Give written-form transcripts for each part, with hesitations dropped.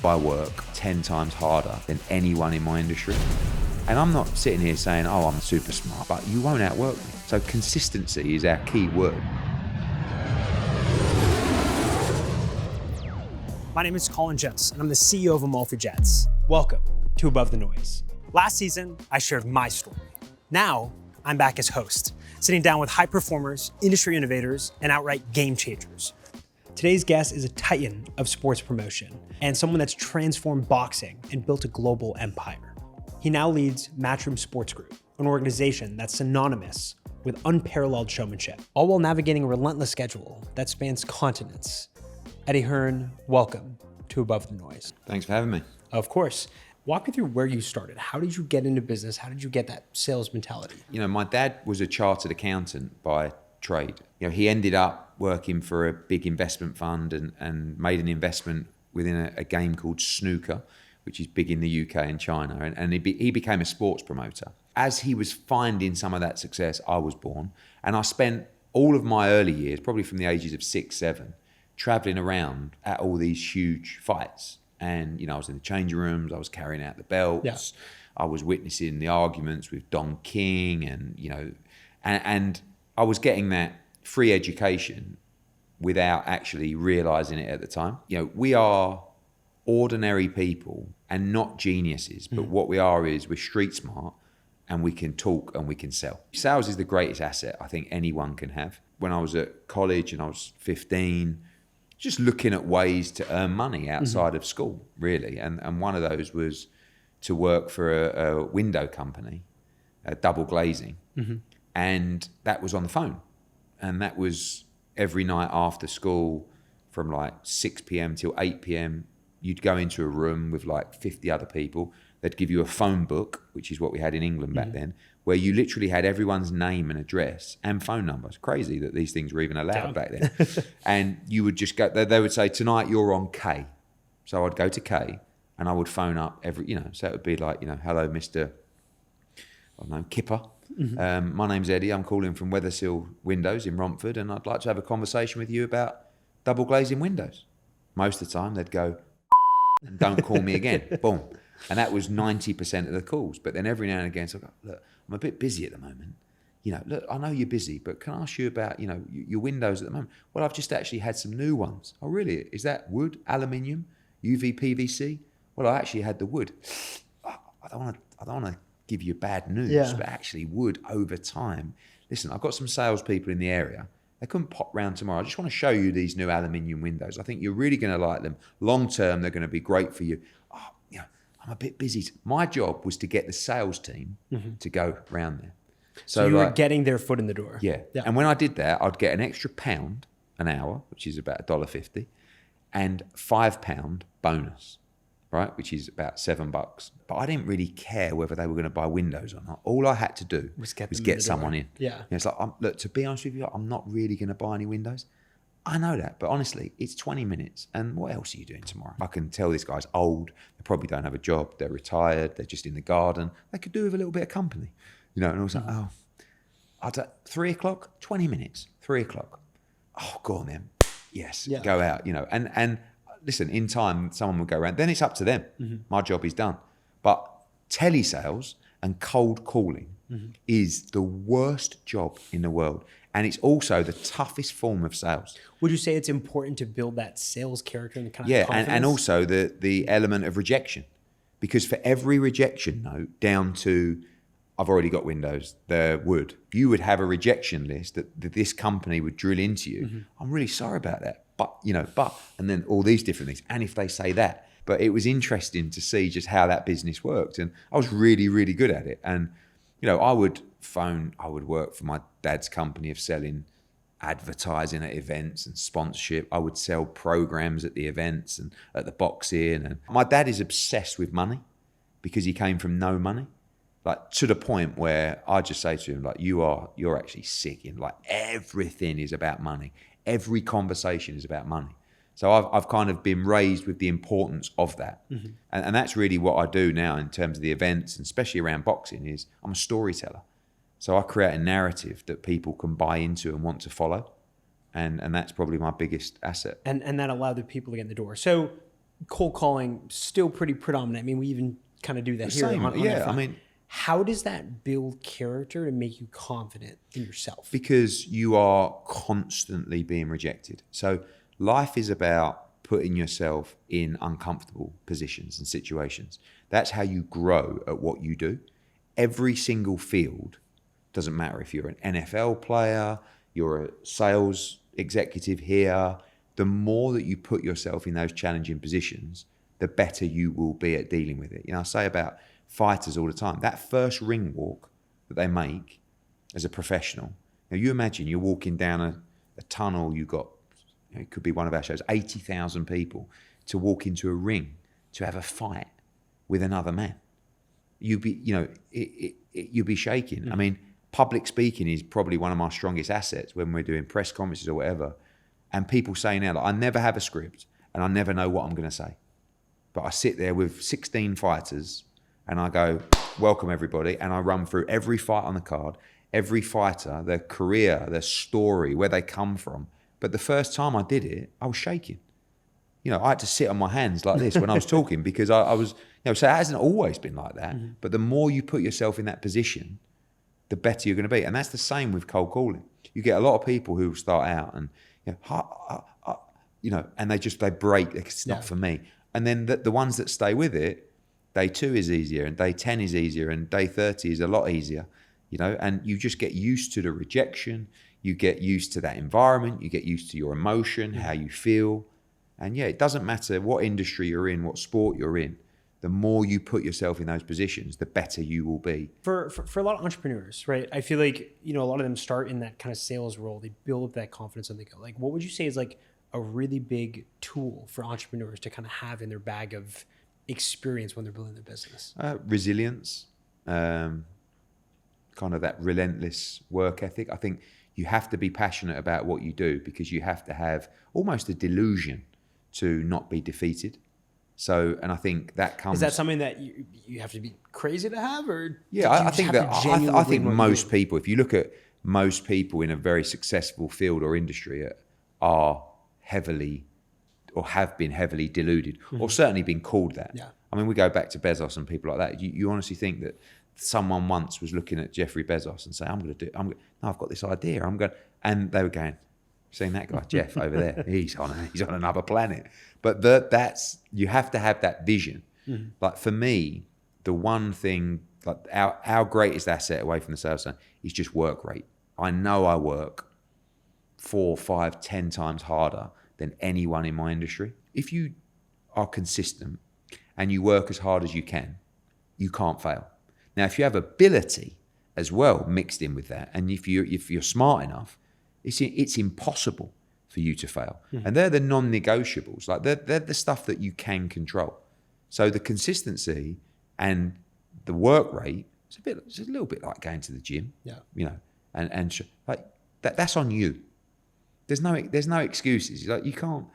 I work 10 times harder than anyone in my industry. And I'm not sitting here saying, oh, I'm super smart, but you won't outwork me. So consistency is our key word. My name is Kolin Jones, and I'm the CEO of Amalfi Jets. Welcome to Above the Noise. Last season, I shared my story. Now, I'm back as host, sitting down with high performers, industry innovators, and outright game changers. Today's guest is a titan of sports promotion and someone that's transformed boxing and built a global empire. He now leads Matchroom Sports Group, an organization that's synonymous with unparalleled showmanship, all while navigating a relentless schedule that spans continents. Eddie Hearn, welcome to Above the Noise. Thanks for having me. Of course. Walk me through where you started. How did you get into business? How did you get that sales mentality? You know, my dad was a chartered accountant by trade. You know, he ended up working for a big investment fund and made an investment within a game called snooker, which is big in the UK and China. And he became a sports promoter. As he was finding some of that success, I was born. And I spent all of my early years, probably from the ages of 6, 7, traveling around at all these huge fights. And, you know, I was in the changing rooms, I was carrying out the belts, yeah. I was witnessing the arguments with Don King and, you know, and I was getting that free education without actually realizing it at the time. You know, we are ordinary people and not geniuses, but what we are is we're street smart and we can talk and we can sell. Sales is the greatest asset I think anyone can have. When I was at college and I was 15, just looking at ways to earn money outside of school, really. And one of those was to work for a window company, double glazing. And that was on the phone. And that was every night after school from like 6 p.m. till 8 p.m. You'd go into a room with like 50 other people. They'd give you a phone book, which is what we had in England back then, where you literally had everyone's name and address and phone number. It's crazy that these things were even allowed back then. And you would just go, they would say, tonight you're on K. So I'd go to K and I would phone up every, you know, so it would be like, you know, hello, Mr. I don't know, Kipper. My name's Eddie. I'm calling from Weathersill Windows in Romford and I'd like to have a conversation with you about double glazing windows. Most of the time they'd go, and don't call me again. Boom. And that was 90% of the calls. But then every now and again, so I go, look, I'm a bit busy at the moment. You know, look, I know you're busy, but can I ask you about, you know, your windows at the moment? Well, I've just actually had some new ones. Oh, really? Is that wood, aluminium, UV, PVC? Well, I actually had the wood. I don't want to give you bad news, but actually wood over time. Listen, I've got some salespeople in the area. They couldn't pop round tomorrow. I just want to show you these new aluminium windows. I think you're really going to like them. Long term, they're going to be great for you. Oh, you know, I'm a bit busy. My job was to get the sales team to go round there. So you were getting their foot in the door. Yeah. And when I did that, I'd get an extra £1 an hour, which is about $1.50, and £5 bonus, right? Which is about $7. But I didn't really care whether they were going to buy windows or not. All I had to do was get someone in. Yeah. You know, it's like, look, to be honest with you, I'm not really going to buy any windows. I know that, but honestly, it's 20 minutes. And what else are you doing tomorrow? I can tell this guy's old. They probably don't have a job. They're retired. They're just in the garden. They could do with a little bit of company, you know. And I was like, 3 o'clock, 20 minutes, 3 o'clock. Oh, go on then. Yes, go out, you know. And listen, in time, someone will go around. Then it's up to them. My job is done. But telesales and cold calling is the worst job in the world. And it's also the toughest form of sales. Would you say it's important to build that sales character and the kind of confidence? and also the element of rejection. Because for every rejection note down to, I've already got windows, they're wood, you would have a rejection list that this company would drill into you. I'm really sorry about that. But, you know, and then all these different things. And if they say that. But it was interesting to see just how that business worked. And I was really, really good at it. And, you know, I would work for my dad's company of selling advertising at events and sponsorship. I would sell programs at the events and at the boxing. And my dad is obsessed with money because he came from no money. Like, to the point where I just say to him, like, you're actually sick. And like, everything is about money. Every conversation is about money. So I've kind of been raised with the importance of that. And that's really what I do now in terms of the events, and especially around boxing, is I'm a storyteller. So I create a narrative that people can buy into and want to follow. And that's probably my biggest asset. And that allowed the people to get in the door. So cold calling still pretty predominant. I mean, we even kind of do that here. Same. On Yeah, that front. I mean, how does that build character and make you confident in yourself? because you are constantly being rejected. So life is about putting yourself in uncomfortable positions and situations. That's how you grow at what you do. Every single field, doesn't matter if you're an NFL player, you're a sales executive here, the more that you put yourself in those challenging positions, the better you will be at dealing with it. You know, I say about fighters all the time, that first ring walk that they make as a professional. Now you imagine you're walking down a tunnel, you've got, you know, it could be one of our shows, 80,000 people to walk into a ring to have a fight with another man. You'd be, you know, you'd be shaking. Mm. I mean, public speaking is probably one of my strongest assets when we're doing press conferences or whatever. And people say now, like, I never have a script and I never know what I'm going to say. But I sit there with 16 fighters and I go, welcome everybody. And I run through every fight on the card, every fighter, their career, their story, where they come from. But the first time I did it, I was shaking. You know, I had to sit on my hands like this when I was talking because I was, you know, so it hasn't always been like that. Mm-hmm. But the more you put yourself in that position, the better you're going to be. And that's the same with cold calling. You get a lot of people who start out and, you know, and they break. It's not for me. And then the ones that stay with it, day 2 is easier and day 10 is easier and day 30 is a lot easier, you know, and you just get used to the rejection. You get used to that environment. You get used to your emotion, how you feel. And yeah, it doesn't matter what industry you're in, what sport you're in. The more you put yourself in those positions, the better you will be. For a lot of entrepreneurs, right? I feel like, you know, a lot of them start in that kind of sales role. They build up that confidence and they go. Like, what would you say is like a really big tool for entrepreneurs to kind of have in their bag of experience when they're building their business? Resilience, kind of that relentless work ethic. I think you have to be passionate about what you do because you have to have almost a delusion to not be defeated. So, and I think that comes... Is that something that you have to be crazy to have, or... Yeah, I think most people, if you look at most people in a very successful field or industry, are heavily or have been heavily deluded, or certainly been called that. Yeah. I mean, we go back to Bezos and people like that. You honestly think that someone once was looking at Jeffrey Bezos and saying, I've got this idea, and they were going, seen that guy, Jeff, over there, he's on another planet. But that's, you have to have that vision. Mm-hmm. Like for me, the one thing, like our greatest asset away from the sales side is just work rate. I know I work 4, 5, 10 times harder than anyone in my industry. If you are consistent and you work as hard as you can, you can't fail. Now, if you have ability as well mixed in with that, and if you're smart enough, it's impossible for you to fail. Mm-hmm. And they're the non-negotiables. Like they're the stuff that you can control. So the consistency and the work rate, it's a little bit like going to the gym. Yeah. You know, and like that's on you. There's no excuses. Like you can't,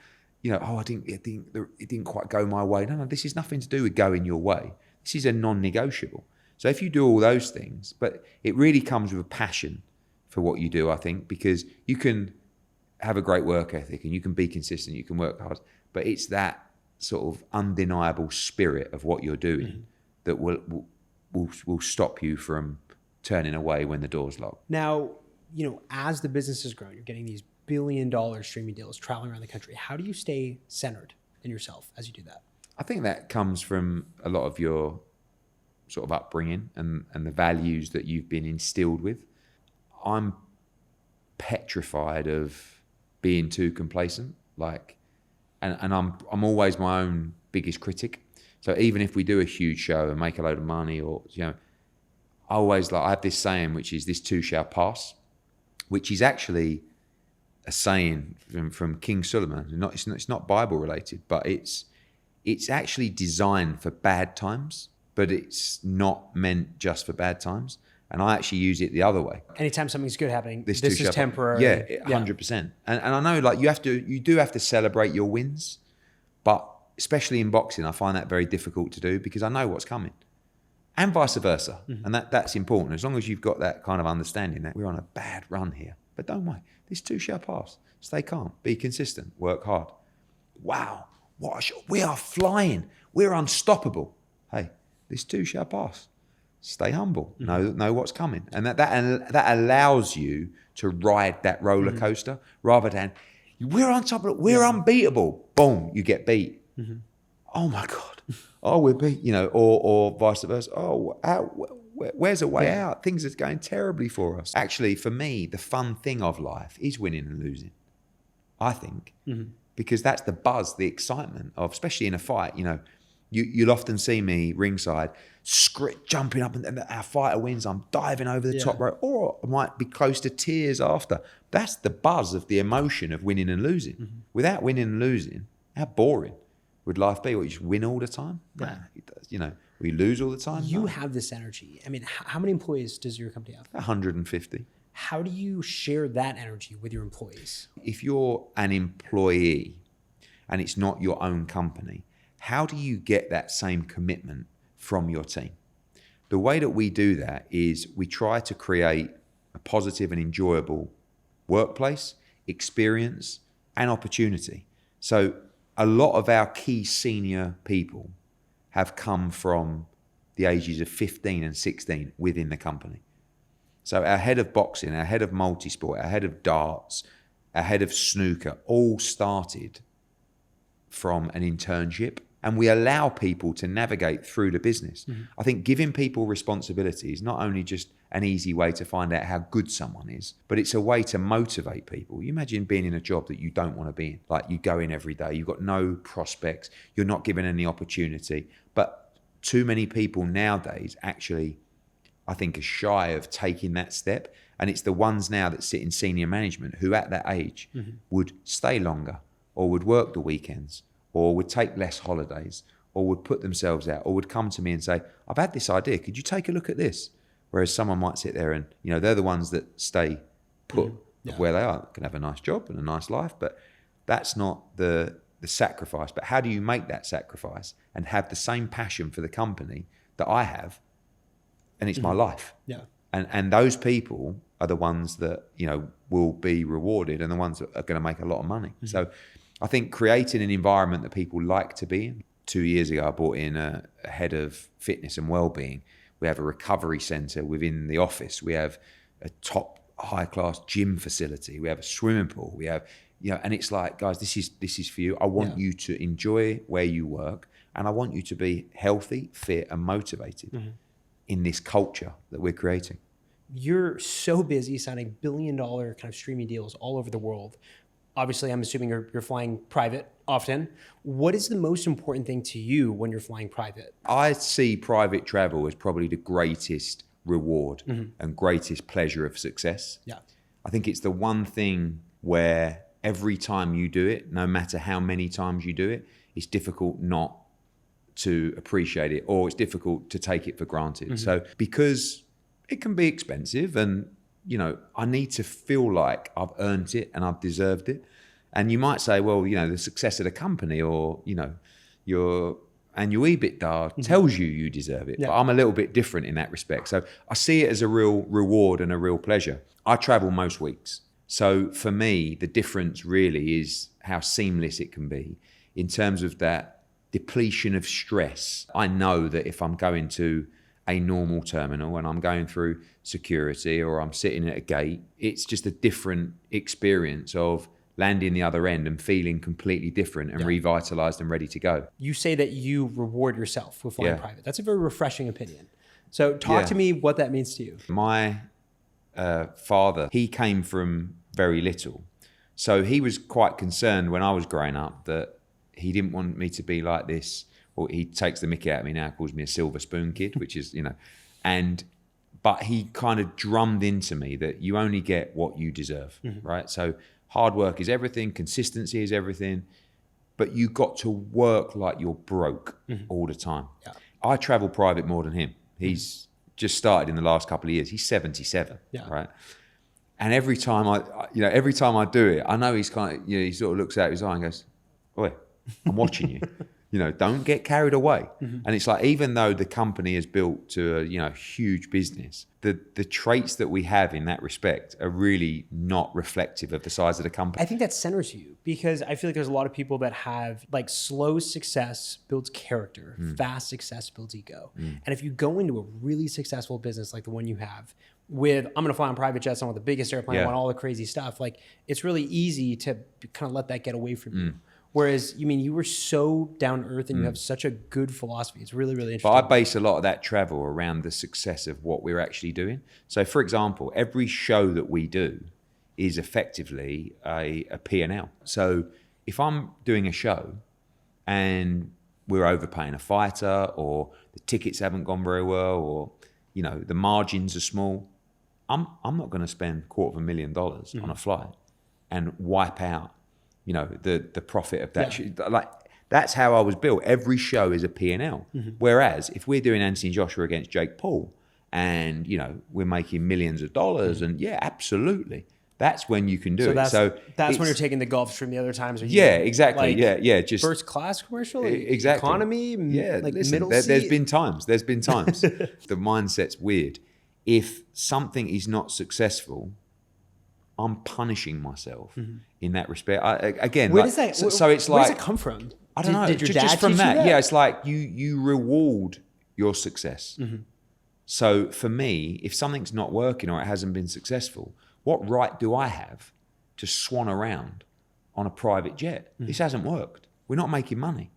you know, it didn't quite go my way. No, this is nothing to do with going your way. This is a non-negotiable. So if you do all those things, but it really comes with a passion for what you do, I think, because you can have a great work ethic and you can be consistent, you can work hard, but it's that sort of undeniable spirit of what you're doing that will stop you from turning away when the door's locked. Now, you know, as the business has grown, you're getting these billion-dollar streaming deals traveling around the country. How do you stay centered in yourself as you do that? I think that comes from a lot of your sort of upbringing and the values that you've been instilled with. I'm petrified of being too complacent, and I'm always my own biggest critic. So even if we do a huge show and make a load of money, or you know, I have this saying which is "this too shall pass," which is actually a saying from King Solomon. It's not Bible related, but it's actually designed for bad times, but it's not meant just for bad times. And I actually use it the other way. Anytime something's good happening, this is temporary. Yeah, 100%. And I know, like, you do have to celebrate your wins, but especially in boxing, I find that very difficult to do because I know what's coming, and vice versa. Mm-hmm. And that's important as long as you've got that kind of understanding that we're on a bad run here. But don't worry, this too shall pass. Stay calm, be consistent, work hard. Wow, We are flying. We're unstoppable. Hey, this too shall pass. Stay humble. Know what's coming. And that allows you to ride that roller coaster rather than we're unstoppable. We're unbeatable. Boom, you get beat. Oh my God. Oh, we're beat, or vice versa. Oh, where's a way out? Things are going terribly for us. Actually, for me, the fun thing of life is winning and losing, I think, because that's the buzz, the excitement of, especially in a fight, you'll often see me ringside, jumping up, and our fighter wins. I'm diving over the top rope, or I might be close to tears after. That's the buzz of the emotion of winning and losing. Without winning and losing, how boring would life be? What, you just win all the time? Nah, we lose all the time. You have this energy. I mean, how many employees does your company have? 150. How do you share that energy with your employees? If you're an employee and it's not your own company, how do you get that same commitment from your team? The way that we do that is we try to create a positive and enjoyable workplace, experience, and opportunity. So a lot of our key senior people have come from the ages of 15 and 16 within the company. So our head of boxing, our head of multisport, our head of darts, our head of snooker all started from an internship, and we allow people to navigate through the business. I think giving people responsibility is not only just an easy way to find out how good someone is, but it's a way to motivate people. You imagine being in a job that you don't want to be in. Like, you go in every day, you've got no prospects, you're not given any opportunity. But too many people nowadays actually, I think, are shy of taking that step. And it's the ones now that sit in senior management who at that age would stay longer, or would work the weekends, or would take less holidays, or would put themselves out, or would come to me and say, I've had this idea, could you take a look at this? Whereas someone might sit there and, they're the ones that stay put of where they are, can have a nice job and a nice life, but that's not the sacrifice. But how do you make that sacrifice and have the same passion for the company that I have? And it's my life. Yeah. And those people are the ones that, will be rewarded, and the ones that are going to make a lot of money. So I think creating an environment that people like to be in. 2 years ago, I brought in a head of fitness and well-being. We have a recovery centre within the office. We have a top high-class gym facility. We have a swimming pool. We have, and it's like, guys, this is for you. I want you to enjoy where you work, and I want you to be healthy, fit, and motivated in this culture that we're creating. You're so busy signing billion-dollar kind of streaming deals all over the world. Obviously, I'm assuming you're flying private often. What is the most important thing to you when you're flying private? I see private travel as probably the greatest reward and greatest pleasure of success. Yeah, I think it's the one thing where every time you do it, no matter how many times you do it, it's difficult not to appreciate it, or it's difficult to take it for granted. So because it can be expensive, and I need to feel like I've earned it and I've deserved it. And you might say, well, the success of the company, or, your annual EBITDA tells you deserve it. Yeah. But I'm a little bit different in that respect. So I see it as a real reward and a real pleasure. I travel most weeks. So for me, the difference really is how seamless it can be in terms of that depletion of stress. I know that if I'm going to a normal terminal and I'm going through security, or I'm sitting at a gate, it's just a different experience of landing the other end and feeling completely different and revitalized and ready to go. You say that you reward yourself with flying private. That's a very refreshing opinion. So talk to me what that means to you. My father, he came from very little. So he was quite concerned when I was growing up that he didn't want me to be like this. Well, he takes the mickey out of me now, calls me a silver spoon kid, which is, but he kind of drummed into me that you only get what you deserve, right? So hard work is everything, consistency is everything, but you got to work like you're broke all the time. Yeah. I travel private more than him. He's just started in the last couple of years. He's 77, right? And every time I do it, I know he's kind of, he sort of looks out his eye and goes, "Oi, I'm watching you." don't get carried away. And it's like, even though the company is built to a huge business, the traits that we have in that respect are really not reflective of the size of the company. I think that centers you, because I feel like there's a lot of people that have like slow success builds character, fast success builds ego. And if you go into a really successful business like the one you have with, I'm going to fly on private jets, I want the biggest airplane, I want all the crazy stuff, like it's really easy to kind of let that get away from you. Whereas, you were so down to earth and you have such a good philosophy. It's really, really interesting. But I base a lot of that travel around the success of what we're actually doing. So, for example, every show that we do is effectively a P&L. So if I'm doing a show and we're overpaying a fighter, or the tickets haven't gone very well, or, the margins are small, I'm not going to spend $250,000 on a flight and wipe out the profit of that. Like, that's how I was built. Every show is a P&L. Whereas if we're doing Anthony Joshua against Jake Paul and, we're making millions of dollars, and absolutely, that's when you can do it. So that's when you're taking the Gulfstream. The other times are exactly. Just first class commercial, exactly. Economy, middle seat. There's been times. The mindset's weird. If something is not successful, I'm punishing myself in that respect. Where does that? So it's where like, does it come from? I don't know. Did your dad just from teach that? You that? Yeah, it's like you reward your success. So for me, if something's not working or it hasn't been successful, what right do I have to swan around on a private jet? This hasn't worked. We're not making money.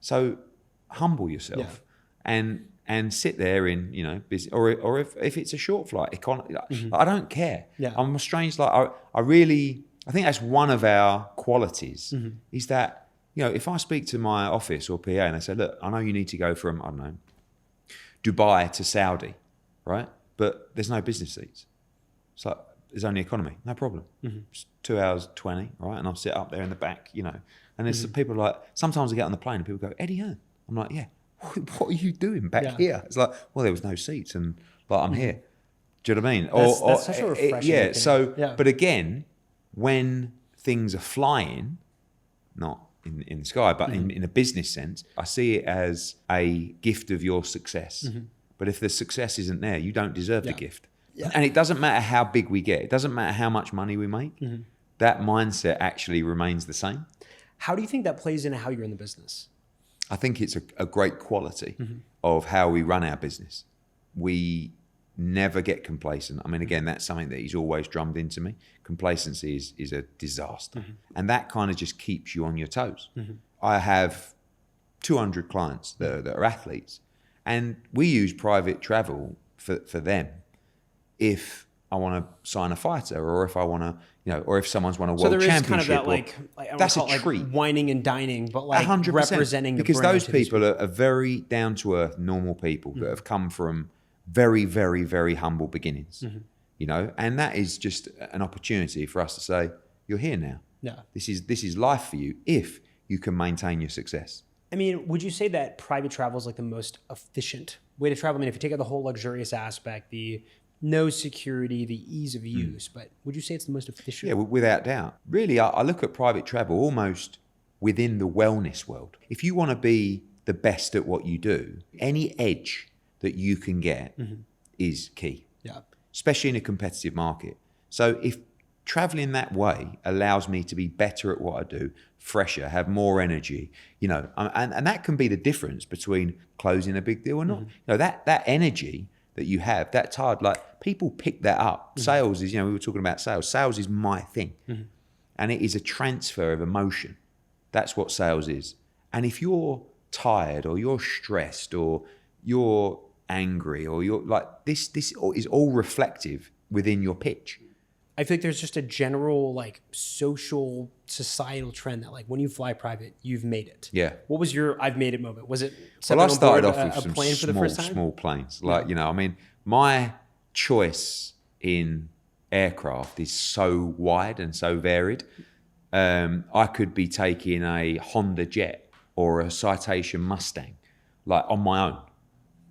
So humble yourself and sit there in busy, or if it's a short flight, economy. I don't care. I'm strange. Like I think that's one of our qualities is that if I speak to my office or PA and they say, look, I know you need to go from, I don't know, Dubai to Saudi, right? But there's no business seats. It's like, there's only economy, no problem. It's 2 hours 20, right? And I'll sit up there in the back, and there's people like, sometimes I get on the plane and people go, Eddie Hearn. I'm like, yeah, what are you doing back here? It's like, well, there was no seats and I'm here. Do you know what I mean? That's such a refreshing thing. But again, when things are flying, not in the sky, but in a business sense, I see it as a gift of your success. But if the success isn't there, you don't deserve the gift. And it doesn't matter how big we get. It doesn't matter how much money we make. That mindset actually remains the same. How do you think that plays into how you're in the business? I think it's a great quality of how we run our business. We never get complacent. I mean, again, that's something that he's always drummed into me. Complacency is a disaster. And that kind of just keeps you on your toes. I have 200 clients that are athletes, and we use private travel for them. If I want to sign a fighter, or if I want to, or if someone's won a world championship. So there is kind of that that's a treat. Like whining and dining, but like 100%, representing the brand. Because those people are very down to earth, normal people that have come from very, very, very humble beginnings, and that is just an opportunity for us to say, you're here now. This is life for you if you can maintain your success. I mean, would you say that private travel is like the most efficient way to travel? I mean, if you take out the whole luxurious aspect, the no security, the ease of use, but would you say it's the most efficient? Yeah, without doubt. Really, I look at private travel almost within the wellness world. If you want to be the best at what you do, any edge that you can get is key, especially in a competitive market. So if traveling that way allows me to be better at what I do, fresher, have more energy, and that can be the difference between closing a big deal or not. That energy that you have, that's hard. Like, people pick that up. Sales is, we were talking about sales. Sales is my thing. And it is a transfer of emotion. That's what sales is. And if you're tired, or you're stressed, or you're angry, or you're like, this is all reflective within your pitch. I feel like there's just a general social societal trend that when you fly private, you've made it. Yeah. What was your I've made it moment? Was it I started off with some plane for the first time? small planes. My choice in aircraft is so wide and so varied. I could be taking a Honda Jet or a Citation Mustang, on my own.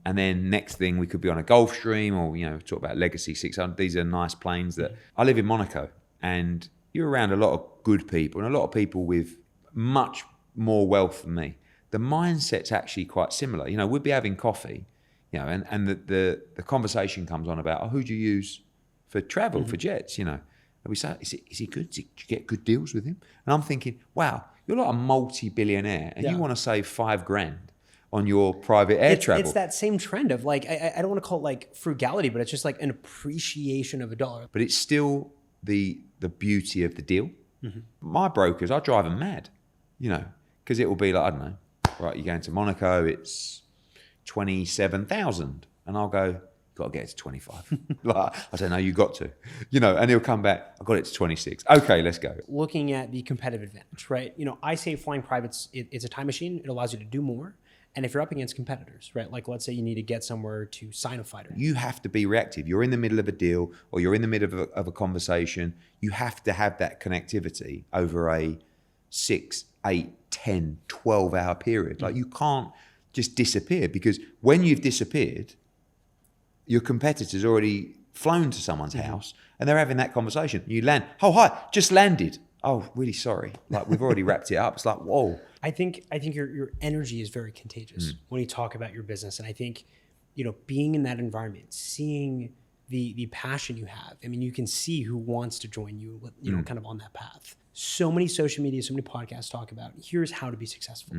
And then next thing, we could be on a Gulfstream, or, talk about Legacy 600. These are nice planes that I live in Monaco, and you're around a lot of good people and a lot of people with much more wealth than me the mindset's actually quite similar. You know, we'd be having coffee, you know, and the conversation comes on about, who do you use for travel, for jets, you know? And we say, is he good? Do you get good deals with him? And I'm thinking, wow, you're like a multi-billionaire and you want to save $5,000 on your private air travel. It's that same trend of like, I don't want to call it like frugality, but it's just like an appreciation of a dollar. But it's still the beauty of the deal. My brokers, I drive them mad, you know, because it will be like, I don't know, right, you're going to Monaco, it's 27,000. And I'll go, got to get it to 25. Like, I don't know, you got to, you know, and he'll come back, I got it to 26. Okay, let's go. Looking at the competitive advantage, right? You know, I say flying privates, it's a time machine. It allows you to do more. And if you're up against competitors, right? Like let's say you need to get somewhere to sign a fighter. You have to be reactive. You're in the middle of a deal or you're in the middle of a conversation. You have to have that connectivity over a 6, 8, 10, 12 hour period. Like you can't just disappear, because when you've disappeared, your competitor's already flown to someone's house and they're having that conversation. You land, oh, hi, just landed. Oh, really sorry. Like we've already wrapped it up. It's like, whoa. I think your energy is very contagious when you talk about your business. And I think, you know, being in that environment, seeing the passion you have, I mean, you can see who wants to join you, you know, kind of on that path. So many social media, so many podcasts talk about, here's how to be successful.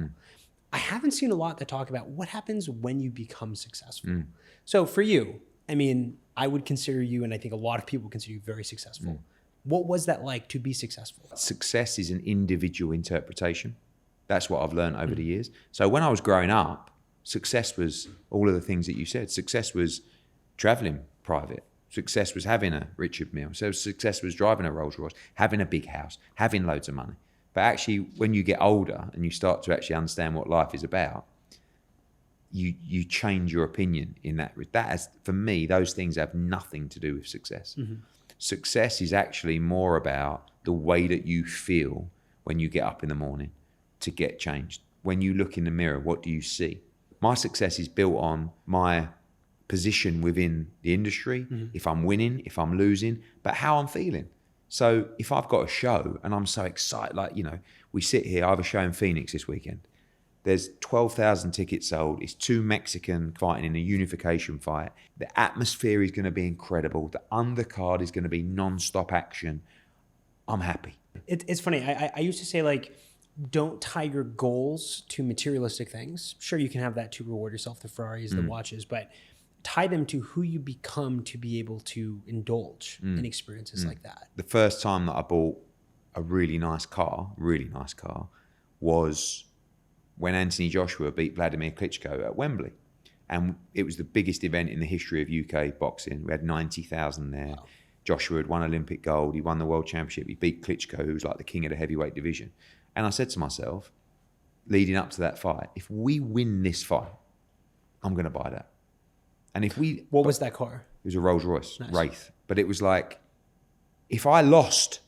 I haven't seen a lot that talk about what happens when you become successful. So for you, I mean, I would consider you, and I think a lot of people consider you very successful. What was that like to be successful? Success is an individual interpretation. That's what I've learned over the years. So when I was growing up, success was all of the things that you said. Success was traveling private. Success was having a Richard Mille. So success was driving a Rolls Royce, having a big house, having loads of money. But actually, when you get older and you start to actually understand what life is about, you change your opinion in that. For me, those things have nothing to do with success. Success is actually more about the way that you feel when you get up in the morning to get changed. When you look in the mirror, what do you see? My success is built on my position within the industry, if I'm winning, if I'm losing, but how I'm feeling. So if I've got a show and I'm so excited, like, you know, we sit here, I have a show in Phoenix this weekend. There's 12,000 tickets sold. It's 2 Mexican fighting in a unification fight. The atmosphere is going to be incredible. The undercard is going to be non-stop action. I'm happy. It's funny. I used to say, like, don't tie your goals to materialistic things. Sure, you can have that to reward yourself, the Ferraris, the watches, but tie them to who you become to be able to indulge in experiences like that. The first time that I bought a really nice car, was when Anthony Joshua beat Vladimir Klitschko at Wembley. And it was the biggest event in the history of UK boxing. We had 90,000 there. Wow. Joshua had won Olympic gold. He won the world championship. He beat Klitschko, who was like the king of the heavyweight division. And I said to myself, leading up to that fight, if we win this fight, I'm going to buy that. And if we... What was that car? It was a Rolls Royce, nice. Wraith. But it was like, if I lost,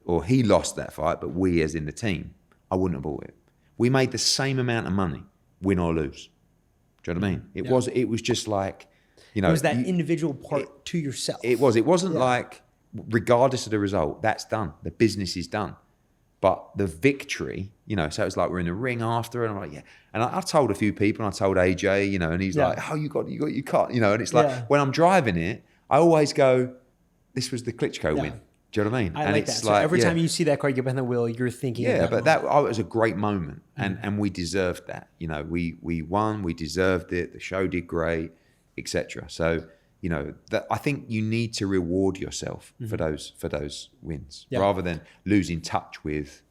or he lost that fight, but we as in the team, I wouldn't have bought it. We made the same amount of money, win or lose. Do you know what I mean? It was just like, you know... It was that individual part to yourself. It was. It wasn't like, regardless of the result, that's done. The business is done. But the victory, you know, so it's like we're in the ring after, and I'm like, yeah. And I told a few people, and I told AJ, you know, and he's like, oh, you got your car, you know, and it's like, when I'm driving it, I always go, this was the Klitschko win. Do you know what I mean? I like that. So every time you see that car, you get behind the wheel, you're thinking of that. But that was a great moment, and we deserved that. You know, we won, we deserved it, the show did great, etc. So, you know, I think you need to reward yourself for those wins rather than losing touch with,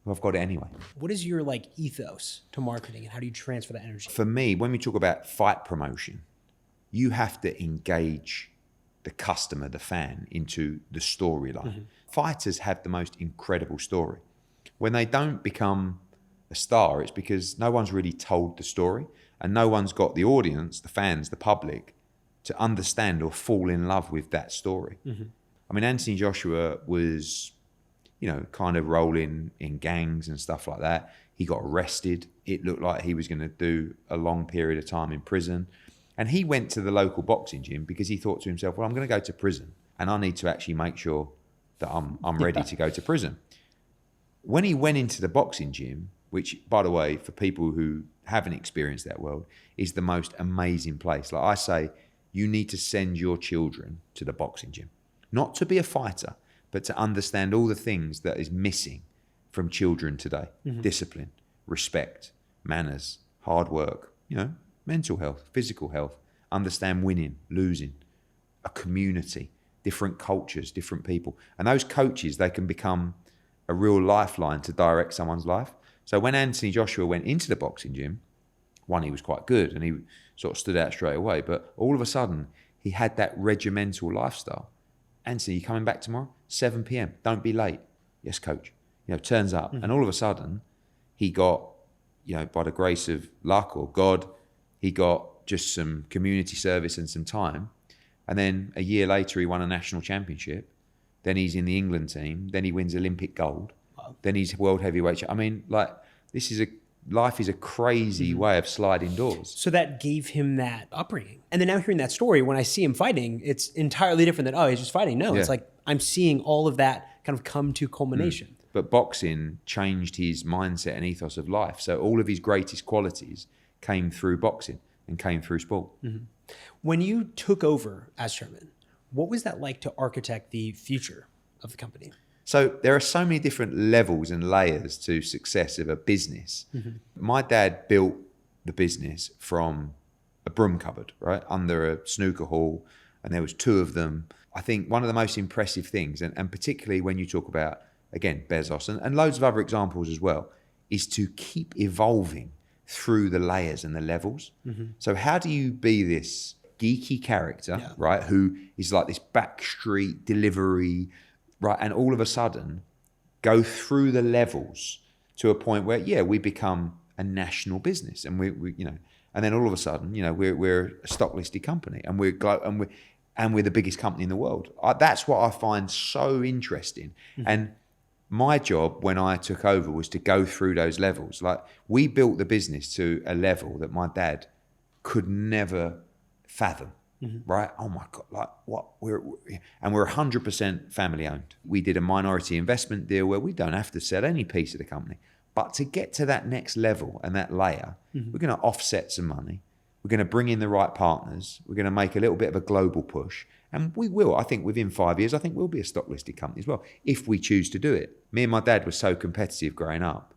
well, I've got it anyway. What is your like ethos to marketing, and how do you transfer that energy? For me, when we talk about fight promotion, you have to engage the customer, the fan, into the storyline. Fighters have the most incredible story. When they don't become a star, it's because no one's really told the story, and no one's got the audience, the fans, the public, to understand or fall in love with that story. I mean, Anthony Joshua was, you know, kind of rolling in gangs and stuff like that. He got arrested. It looked like he was going to do a long period of time in prison. And he went to the local boxing gym because he thought to himself, well, I'm going to go to prison and I need to actually make sure that I'm ready to go to prison. When he went into the boxing gym, which, by the way, for people who haven't experienced that world, is the most amazing place. Like I say, you need to send your children to the boxing gym, not to be a fighter, but to understand all the things that is missing from children today. Discipline, respect, manners, hard work, mental health, physical health, understand winning, losing, a community, different cultures, different people. And those coaches, they can become a real lifeline to direct someone's life. So when Anthony Joshua went into the boxing gym, one, he was quite good and he sort of stood out straight away. But all of a sudden, he had that regimental lifestyle. Anthony, you coming back tomorrow? 7 p.m. Don't be late. Yes, coach. Turns up. And all of a sudden, he got, by the grace of luck or God, he got just some community service and some time. And then a year later, he won a national championship. Then he's in the England team. Then he wins Olympic gold. Wow. Then he's world heavyweight. I mean, life is a crazy way of sliding doors. So that gave him that upbringing. And then now hearing that story, when I see him fighting, it's entirely different than, he's just fighting. No, It's like I'm seeing all of that kind of come to culmination. But boxing changed his mindset and ethos of life. So all of his greatest qualities came through boxing and came through sport. When you took over as chairman, what was that like to architect the future of the company? So there are so many different levels and layers to success of a business. My dad built the business from a broom cupboard, right, under a snooker hall, and there was 2 of them. I think one of the most impressive things, and particularly when you talk about, again, Bezos and loads of other examples as well, is to keep evolving through the layers and the levels. So how do you be this geeky character, right, who is like this backstreet delivery, right, and all of a sudden go through the levels to a point where, we become a national business, and we and then all of a sudden, we're a stock listed company, and we're the biggest company in the world. That's what I find so interesting. And my job when I took over was to go through those levels. Like, we built the business to a level that my dad could never fathom. Right? Oh my God! Like, what? We're 100% family owned. We did a minority investment deal where we don't have to sell any piece of the company. But to get to that next level and that layer, we're going to offset some money. We're going to bring in the right partners. We're going to make a little bit of a global push. And we will, I think within 5 years, I think we'll be a stock listed company as well, if we choose to do it. Me and my dad were so competitive growing up.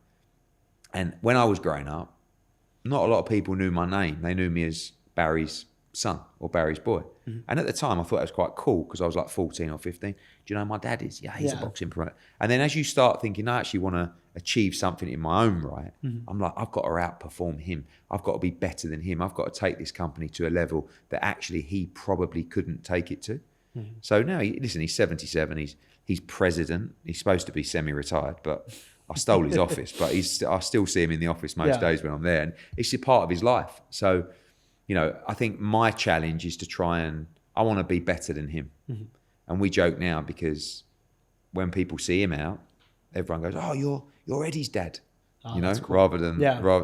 And when I was growing up, not a lot of people knew my name. They knew me as Barry's son or Barry's boy. And at the time, I thought it was quite cool because I was like 14 or 15. Do you know who my dad is? Yeah, he's a boxing promoter. And then as you start thinking, I actually want to achieve something in my own right, I'm like, I've got to outperform him. I've got to be better than him. I've got to take this company to a level that actually he probably couldn't take it to. So now, he's 77. He's president. He's supposed to be semi-retired, but I stole his office. But I still see him in the office most days when I'm there. And it's a part of his life. So, I think my challenge is to I want to be better than him. And we joke now because when people see him out, everyone goes, "Oh, you're Eddie's dad," cool. rather than,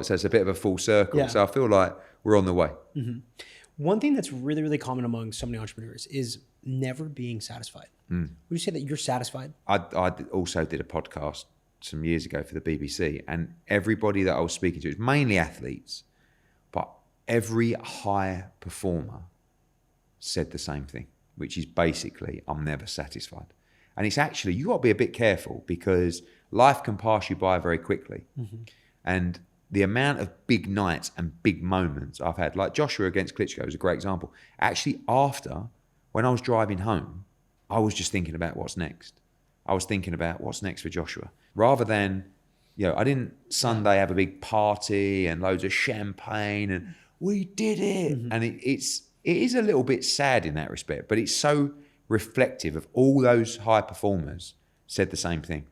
so it's a bit of a full circle. So I feel like we're on the way. One thing that's really, really common among so many entrepreneurs is never being satisfied. Would you say that you're satisfied? I also did a podcast some years ago for the BBC, and everybody that I was speaking to, it was mainly athletes, but every high performer said the same thing, which is basically, I'm never satisfied. And it's actually, you got to be a bit careful because life can pass you by very quickly. And the amount of big nights and big moments I've had, like Joshua against Klitschko is a great example. Actually, when I was driving home, I was just thinking about what's next. I was thinking about what's next for Joshua. Rather than, I didn't Sunday have a big party and loads of champagne and we did it. And it is a little bit sad in that respect, but it's so reflective of all those high performers said the same thing.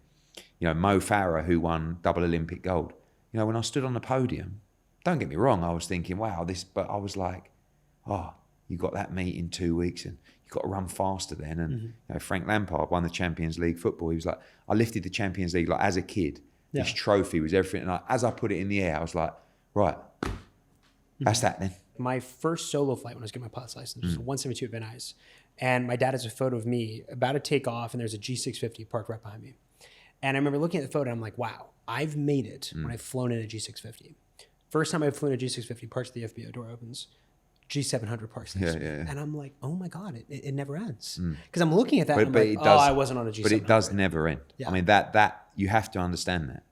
Mo Farah, who won double Olympic gold. When I stood on the podium, don't get me wrong, I was thinking, wow, but I was like, oh, you got that meet in 2 weeks and you've got to run faster then. And Frank Lampard won the Champions League football. He was like, I lifted the Champions League like as a kid. This trophy was everything. And as I put it in the air, I was like, right, that's that then. My first solo flight when I was getting my pilot's license was 172 at Van Nuys. And my dad has a photo of me about to take off, and there's a G650 parked right behind me. And I remember looking at the photo, and I'm like, wow, I've made it when I've flown in a G650. First time I've flown a G650, parts of the FBO door opens, G700 parks next to me. And I'm like, oh my God, it never ends. Because I'm looking at that, and I'm like, I wasn't on a G700. But it does never end. I mean, that you have to understand that,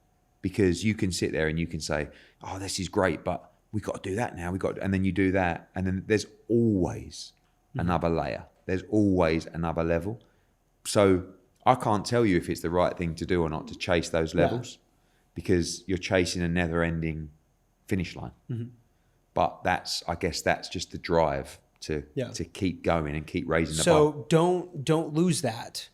because you can sit there and you can say, oh, this is great, but we got to do that now. And then you do that, and then there's always another layer. There's always another level. So I can't tell you if it's the right thing to do or not to chase those levels, because you're chasing a never-ending finish line. But I guess that's just the drive to keep going and keep raising the bar. So don't lose that,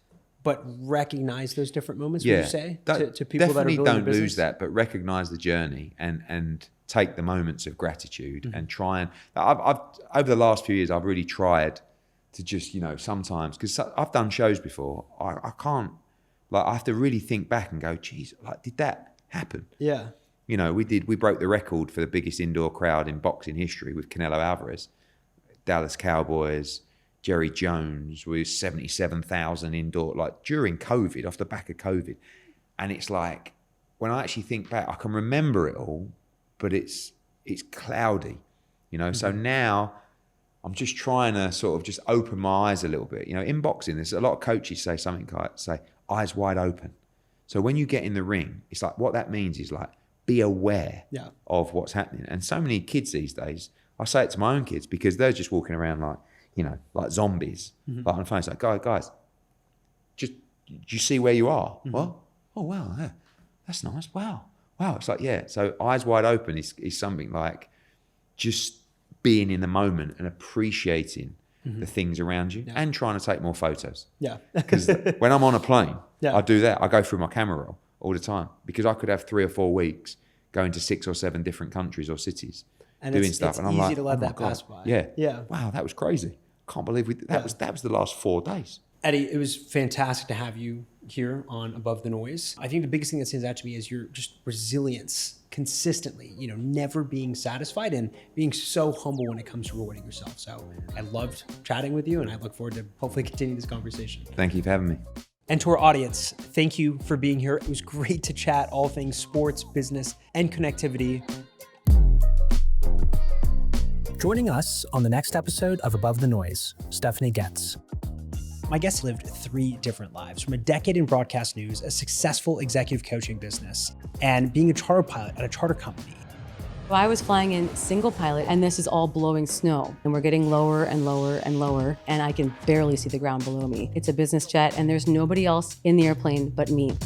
but recognize those different moments. Would you say to people that are building don't business? lose that, but recognize the journey and take the moments of gratitude and try and. I've over the last few years, I've really tried to just, sometimes, because I've done shows before, I can't, I have to really think back and go, geez, did that happen? Yeah. We broke the record for the biggest indoor crowd in boxing history with Canelo Alvarez, Dallas Cowboys, Jerry Jones, with 77,000 indoor, during COVID, off the back of COVID. And it's like, when I actually think back, I can remember it all, but it's cloudy, So now I'm just trying to sort of just open my eyes a little bit. In boxing, there's a lot of coaches say something like, eyes wide open. So when you get in the ring, it's like, what that means is be aware of what's happening. And so many kids these days, I say it to my own kids, because they're just walking around like zombies. On the phone, it's like, guys, just, do you see where you are? What? Oh, wow, yeah, that's nice. Wow. It's like, yeah. So eyes wide open is something like just being in the moment and appreciating the things around you and trying to take more photos. Yeah. Because when I'm on a plane, I do that. I go through my camera roll all the time, because I could have 3 or 4 weeks going to 6 or 7 different countries or cities and doing stuff. And I'm like, to let that pass by. Yeah. Wow, that was crazy. Can't believe that was the last 4 days. Eddie, it was fantastic to have you here on Above the Noise. I think the biggest thing that stands out to me is your just resilience consistently, never being satisfied and being so humble when it comes to rewarding yourself. So I loved chatting with you, and I look forward to hopefully continuing this conversation. Thank you for having me. And to our audience, thank you for being here. It was great to chat all things sports, business, and connectivity. Joining us on the next episode of Above the Noise, Stephanie Getz. My guest lived 3 different lives, from a decade in broadcast news, a successful executive coaching business, and being a charter pilot at a charter company. I was flying in single pilot, and this is all blowing snow, and we're getting lower and lower and lower, and I can barely see the ground below me. It's a business jet, and there's nobody else in the airplane but me.